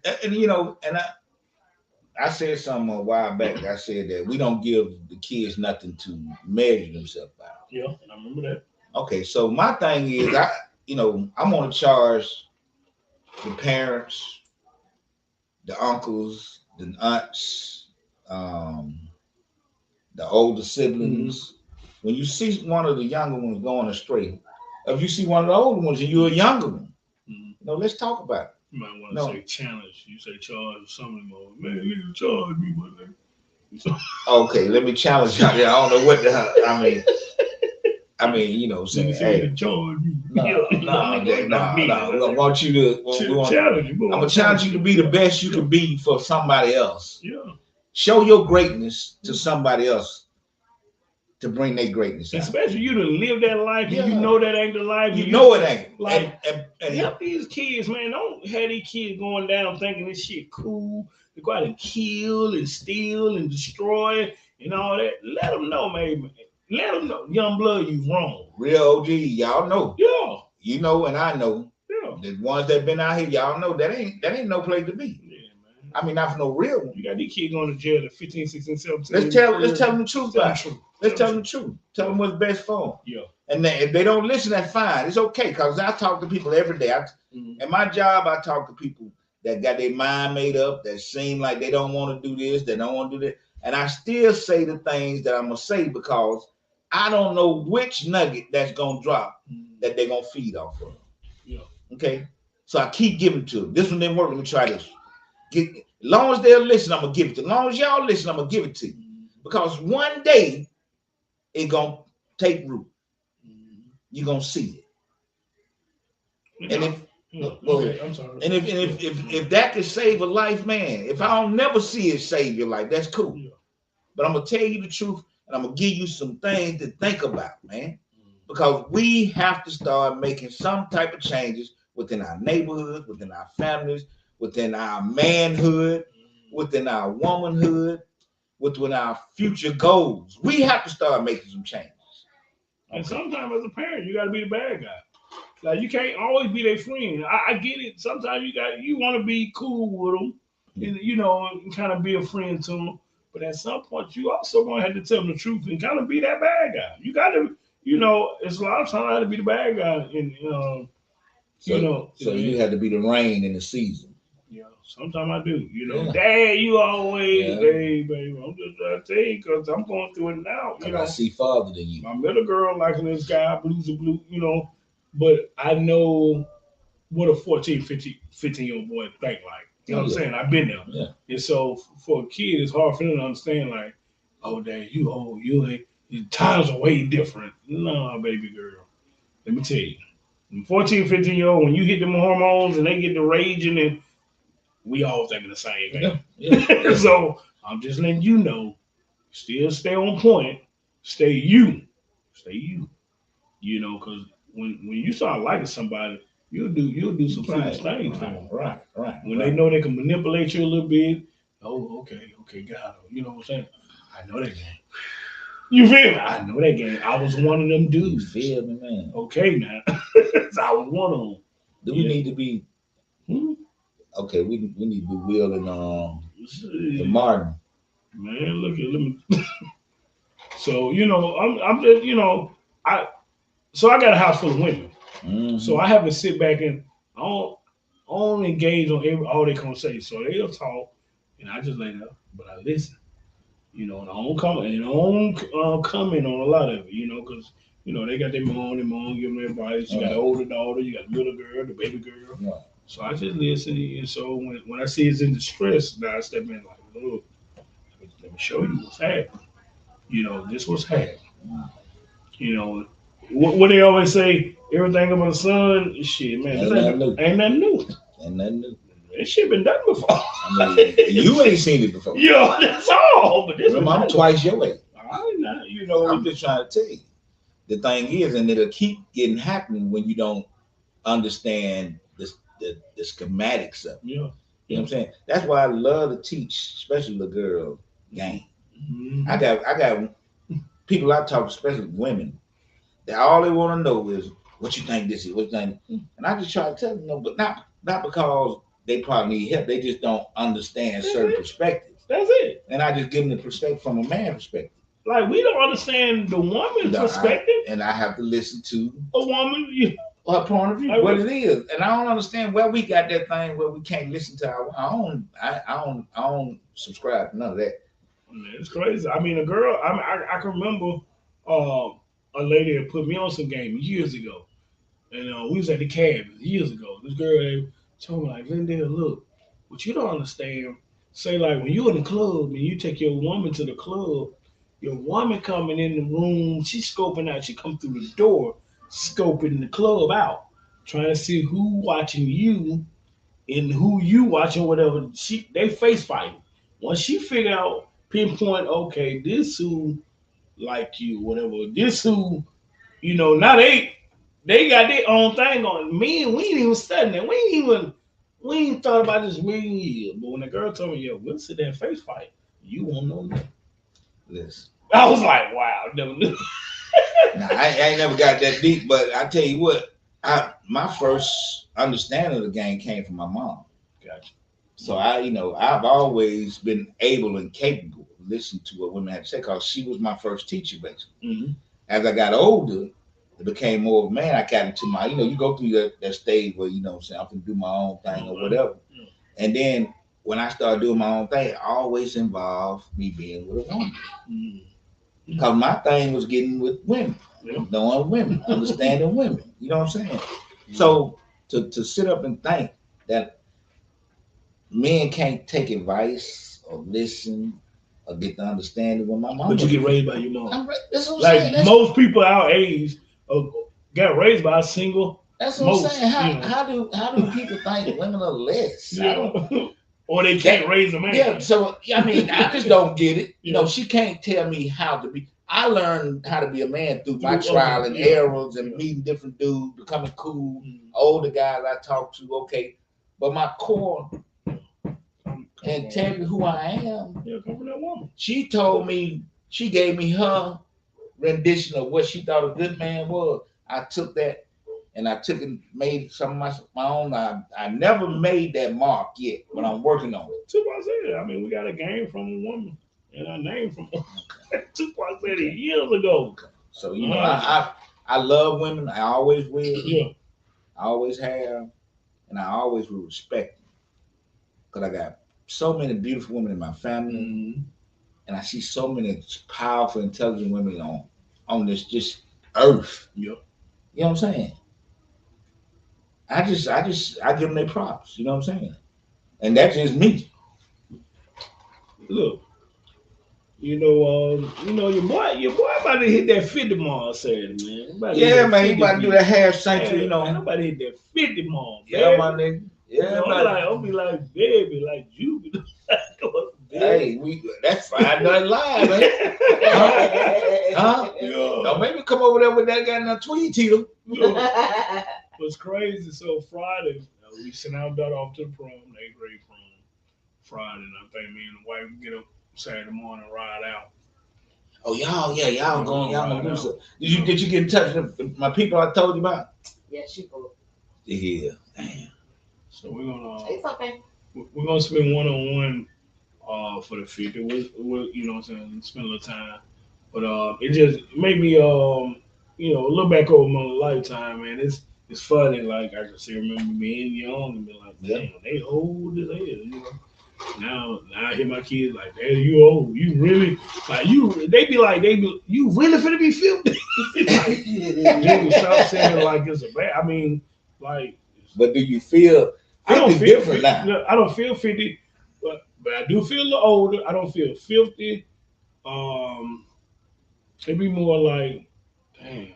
I said something a while back. I said that we don't give the kids nothing to measure themselves by. Yeah, I remember that. Okay, so my thing is, I'm gonna charge the parents, the uncles, the aunts, the older siblings. Mm-hmm. When you see one of the younger ones going astray, if you see one of the older ones and you're a younger one, let's talk about it. You might want to say challenge. You say charge something more. Man, you can charge me one day. Okay, let me challenge you. I don't know what the hell. I mean, saying, hey, charge me. No. I want you to challenge you. I'm gonna challenge you to be the best you can be for somebody else. Yeah. Show your greatness to somebody else to bring their greatness out. Especially you to live that life and you know that ain't the life. You know it ain't. Like, and help these kids, man. Don't have these kids going down thinking this shit cool. They go out and kill and steal and destroy and all that. Let them know, man. Let them know, young blood, you wrong. Real OG, y'all know. Yeah. You know, and I know. Yeah. The ones that been out here, y'all know that ain't no place to be. Yeah, man. I mean, not for no real one. You got these kids going to jail at 15, 16, 17. Let's tell them the truth. Let's tell them the truth. Tell them what's best for them. Yeah. And if they don't listen, that's fine. It's okay, because I talk to people every day. In my job, I talk to people that got their mind made up, that seem like they don't want to do this, they don't want to do that. And I still say the things that I'm going to say because I don't know which nugget that's going to drop that they're going to feed off of. Yeah. Okay? So I keep giving to them. This one didn't work. Let me try this. As long as they'll listen, I'm going to give it to them. As long as y'all listen, I'm going to give it to you. Because one day, it's going to take root. You're going to see it. And if that could save a life, man, if I don't never see it save your life, that's cool. Yeah. But I'm going to tell you the truth, and I'm going to give you some things to think about, man. Because we have to start making some type of changes within our neighborhoods, within our families, within our manhood, within our womanhood, within our future goals. We have to start making some changes. And sometimes as a parent, you got to be the bad guy. Like you can't always be their friend. I get it. Sometimes you want to be cool with them, and kind of be a friend to them. But at some point, you also gonna have to tell them the truth and kind of be that bad guy. You got to, it's a lot of times I had to be the bad guy, and So you had to be the rain in the season. yeah, sometimes I do. Yeah. Dad, you always, Yeah. hey, baby, I'm just trying to tell you because I'm going through it now. I see farther than you. My middle girl liking this guy, blues and blue, but I know what a 14, 15-year-old boy think like. You know what I'm saying? I've been there. Yeah. And so for a kid, it's hard for them to understand, like, oh, Dad, you ain't, the times are way different. Nah, baby girl. Let me tell you. 14, 15-year-old, when you hit them hormones and they get the raging, and we all thinking the same thing. Yeah. So I'm just letting you know, still stay on point, stay you. Because when you start liking somebody, you'll do some foolish things for them. Right. When they know they can manipulate you a little bit, oh, okay, got it. You know what I'm saying? I know that game. You feel me? I know that game. I was one of them dudes. You feel me, man? Okay, now. I was one of them. Do we need to be? Okay, we need to be Will and Martin. Man, look at let me. So I'm just I got a house full of women. Mm-hmm. So I have to sit back and I don't engage on all they gonna say. So they'll talk, and I just lay there, but I listen. And I don't comment on a lot of it. Because they got their mom giving them advice. You got the older daughter, you got the little girl, the baby girl. Right. So I just listen, and so when I see it's in distress, now I step in like, look, let me show you what's happening. This was happening. What they always say, everything under the sun, shit, man, ain't nothing new. Ain't nothing new. That shit been done before. I mean, you ain't seen it before. Yeah, that's all. But this I'm twice your age. I not, I'm just trying to tell you. The thing is, and it'll keep getting happening when you don't understand the schematics of it. Yeah. You know what I'm saying? That's why I love to teach, especially the girl game. Mm-hmm. I got people I talk to, especially women, that all they want to know is what you think this is, what you think. And I just try to tell them, no, but not because they probably need help. They just don't understand certain perspectives. That's it. And I just give them the perspective from a man perspective. Like, we don't understand the woman's perspective. And I have to listen to a woman, her point of view, what it is. And I don't understand where we got that thing where we can't listen to our own. I don't subscribe to none of that. Man, it's crazy. I mean, a girl, I can remember a lady that put me on some game years ago. And we was at the cabin years ago. This girl told me, like, Lindell, look, what you don't understand, say, like, when you in the club and you take your woman to the club, your woman coming in the room, she's scoping out, she come through the door, scoping the club out, trying to see who watching you and who you watching, whatever. They face fighting. Once she figure out, pinpoint, okay, this who like you, whatever, this who, now they got their own thing on. Me and we ain't even studying that. We ain't thought about this million years. But when the girl told me, yo, we'll sit there and face fight, you won't know that. Listen. I was like, wow, never knew. Now, I ain't never got that deep, but I tell you what, my first understanding of the game came from my mom. Gotcha. So I've always been able and capable of listening to what women had to say because she was my first teacher, basically. Mm-hmm. As I got older, it became more of a man. I got into my, you go through that stage where, I'm saying, I can do my own thing or whatever. Yeah. And then when I started doing my own thing, it always involved me being with a woman. Mm-hmm. Because my thing was getting with women, knowing women, understanding women. You know what I'm saying? Mm-hmm. So to sit up and think that men can't take advice or listen or get the understanding when my mom. But you get raised by your mom. That's what I'm like saying. Most people our age got raised by a single. That's what I'm saying. How do people think that women are less? Or they can't raise a man. Yeah, so I mean, I just don't get it. She can't tell me how to be. I learned how to be a man through my trial and errors and meeting different dudes, becoming cool, older guys I talk to, okay. But my core and tell me who I am. Yeah, come from that woman. She told me, she gave me her rendition of what she thought a good man was. I took that and I took and made some of my own. I never made that mark yet, but I'm working on it. Tupac said it. I mean, we got a game from a woman and a name from Tupac said it years ago. So you know, I love women. I always will. Yeah. I always have, and I always will respect them because I got so many beautiful women in my family, Mm-hmm. and I see so many powerful, intelligent women on this just earth. Yep. You know what I'm saying? I give them their props. You know what I'm saying? And that's just me. Look, your boy about to hit that 50 mile Saturday, man. Yeah, man, you about to do that half century, you know. Man, nobody hit that 50 mile, Yeah, my nigga. Yeah, I'll be like, baby, like you. Hey, that's Friday Night Live, man. Huh? Yeah. Don't make me come over there with that guy in a tweed, Tito. What's crazy? So Friday, we sent our daughter off to the prom, 8th grade prom. Friday, and I think me and the wife get up Saturday morning, ride out. Oh, y'all gonna do something. Did you get in touch with my people I told you about? Yeah, she cool. Yeah, damn. So we're gonna. It's okay. We're gonna spend one-on-one for the 50. We'll you know what I'm saying, spend a little time. But it just made me look back over my lifetime, man. It's funny, like I can still remember being young and be like, damn, they old as hell, you know. Now I hear my kids like, "Hey, you old? You really like you?" They be like, "You really finna be 50?" Like, dude, stop saying it like it's a bad. I mean, like. But do you feel? I don't feel different 50, now. I don't feel 50, but I do feel a little older. I don't feel 50. It'd be more like, damn.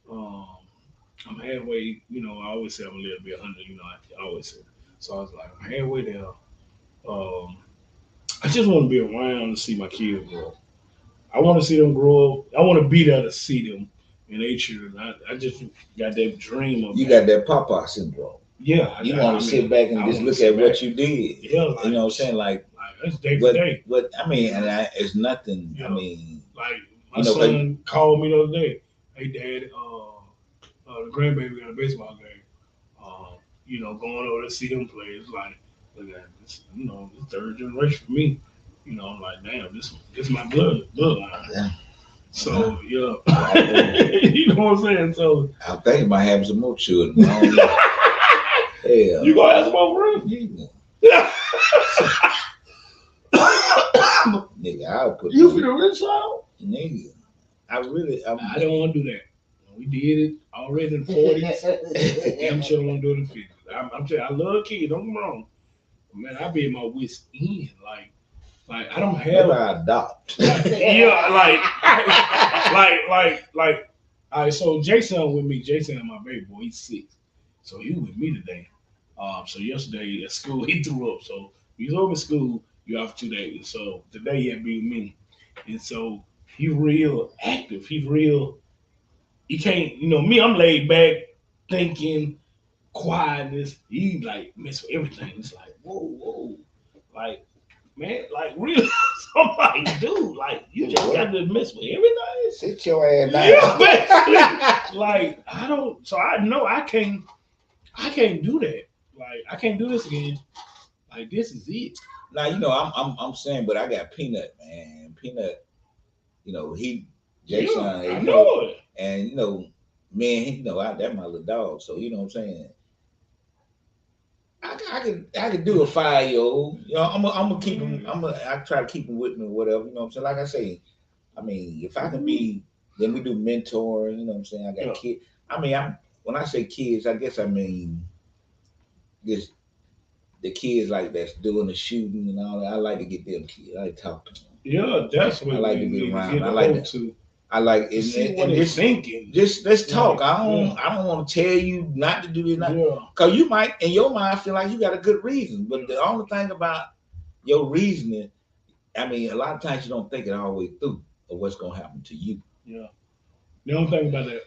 I'm halfway. You know, I always say I'm a little bit 100. You know, I always say. So I was like, I'm halfway there. I just want to be around to see my kids grow up. I want to see them grow up. I want to be there to see them and they children. I just got that dream of. You got that Papa syndrome. Yeah. You want to sit back and just look at what you did. Yeah. Like, you know what I'm saying? Like it's day to day. But I mean, it's nothing. Yeah. I mean, like my son called me the other day. Hey, Dad, the grandbaby got a baseball game. Going over to see him play. It's like, look at this, this third generation for me. I'm like, damn, this my bloodline. Yeah. So yeah, you know what I'm saying. So I'm thinking about having some more children. Hell, you gonna have some more friends? Yeah. Nigga, I'll put you for the rich side? Nigga, I don't want to do that. We did it already in the 40s. I'm sure I want to do it in the 50s. I'm telling you, I love kids. Don't get me wrong. Man, I be in my wits end. Like I don't have. I adopt. Like. All right. So Jason with me. Jason, my baby boy, he's 6. So he was with me today. So yesterday at school he threw up. So he was over at school. You off 2 days. So today he had to be with me, and so he real active. He's real. You can't, me. I'm laid back, thinking, quietness. He like mess with everything. It's like whoa, like man, like really. So I'm like, dude, like you just got to mess with everything. Sit your ass down. Yeah, like I don't. So I know I can't do that. Like I can't do this again. Like this is it. Now I'm saying, but I got Peanut, man. Peanut, Jason. I know it. And man, that's my little dog. So you know what I'm saying. I could do a 5-year-old. I'm gonna keep him. I try to keep him with me or whatever. You know what I'm saying. Like I say, I mean, if I can be, then we do mentoring. You know what I'm saying. I got kids. I mean, when I say kids, I guess I mean this. The kids like that's doing the shooting and all that. I like to get them kids. I like to talk to them. Yeah, that's what I like to be around. I like to. See what they're thinking. Just let's talk. I don't want to tell you not to do this. Because you might in your mind feel like you got a good reason, but the only thing about your reasoning, I mean, a lot of times you don't think it all the way through of what's gonna happen to you. Yeah. The only thing about that,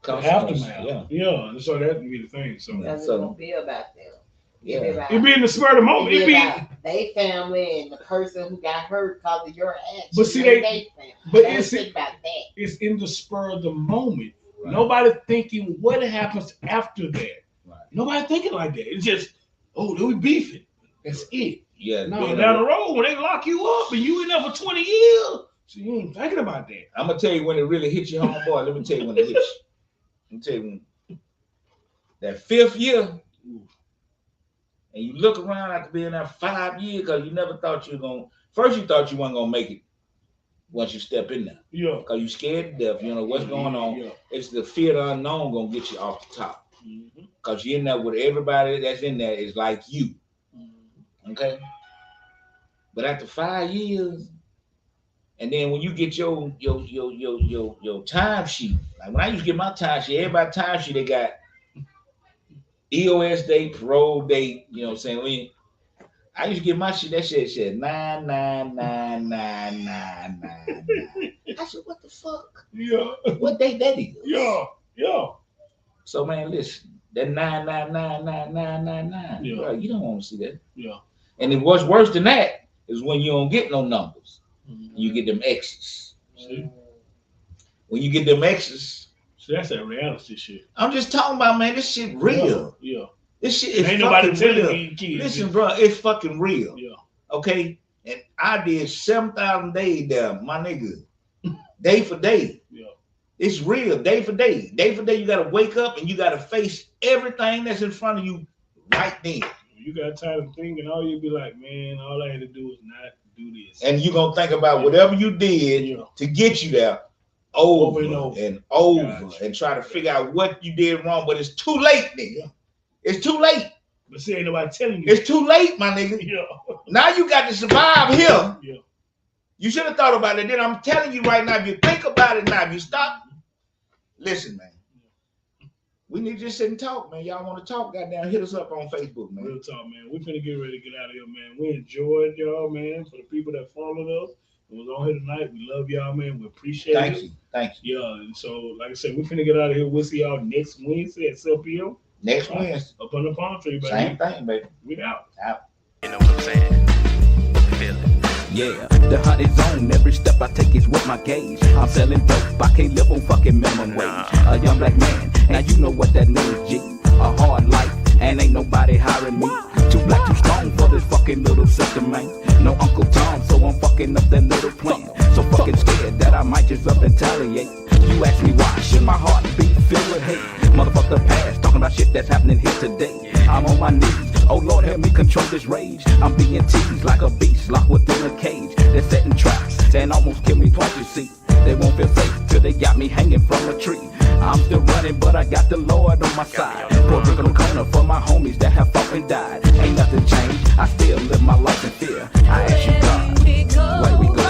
the aftermath. Yeah. And so that would be the thing. So it's gonna be about them. Yeah. It be in the spur of the moment. It be about they family and the person who got hurt because of your actions. But see, it's about that. It's in the spur of the moment. Right. Nobody thinking what happens after that. Right. Nobody thinking like that. It's just, oh, they we beefing. That's it. Yeah. No, down the road when they lock you up and you in there for 20 years, so you ain't thinking about that. I'm gonna tell you when it really hits you, homeboy. Let me tell you when it hits you. Let me tell you when that 5th year, and you look around after being there 5 years, because you never thought you were gonna. First, you thought you weren't gonna make it once you step in there. Yeah. Because you scared to death. You know what's going on. Yeah. It's the fear of the unknown gonna get you off the top. Mm-hmm. Because you're in there with everybody that's in there is like you. Okay. But after 5 years, and then when you get your time sheet, like when I used to get my time sheet, everybody time sheet they got EOS date, parole date, you know what I'm saying? I used to get my shit, that shit said 9999999. I said, what the fuck? Yeah. What date that is? Yeah. Yeah. So man, listen, that 9999999. Yeah. Bro, you don't want to see that. Yeah. And then what's worse than that is when you don't get no numbers. Mm-hmm. You get them X's. See? When you get them X's, So that's that reality shit. I'm just talking about, man, this shit real. Yeah. This shit is Ain't nobody fucking telling real. these kids. Listen, bro, it's fucking real. Yeah. Okay? And I did 7,000 days there, my nigga. Day for day. Yeah. It's real, day for day. Day for day, you gotta wake up and you gotta face everything that's in front of you right then. You got tired of thinking, all you be like, man, all I had to do is not do this. And you're gonna think about whatever you did to get you there over and over Gotcha. and try to figure out what you did wrong, but it's too late, nigga. It's too late. But see, ain't nobody telling you. It's too late, my nigga. Yeah. Now you got to survive here. Yeah. You should have thought about it. Then I'm telling you right now, if you think about it now, if you stop, listen, man. We need to just sit and talk, man. Y'all want to talk? Goddamn, hit us up on Facebook, man. Real talk, man. We finna get ready to get out of here, man. We enjoyed y'all, man. For the people that followed us, who was on here tonight, we love y'all, man. We appreciate Thank it. you. Thank you. Yeah, and so, like I said, we finna get out of here. We'll see y'all next Wednesday at 7 p.m. Next Wednesday. Up on the palm tree, baby. Same thing, baby. We out. You know what I'm saying? Feel it. Yeah, the honey zone, every step I take is with my gauge. I'm selling dope, I can't live on fucking minimum wage. A young black man, now you know what that means, G. A hard life, and ain't nobody hiring me. Too black, too strong for this fucking little system, man. No Uncle Tom, so I'm fucking up that little plan. So fucking scared that I might just up and retaliate. You ask me why, should my heart be filled with hate? Motherfucker past, talking about shit that's happening here today. I'm on my knees, oh Lord help me control this rage. I'm being teased like a beast, locked within a cage. They're setting traps, and almost kill me twice, you see. They won't feel safe till they got me hanging from a tree. I'm still running, but I got the Lord on my side. Pour a drink on the corner for my homies that have fought and died. Ain't nothing changed, I still live my life in fear. I ask you God, where we go?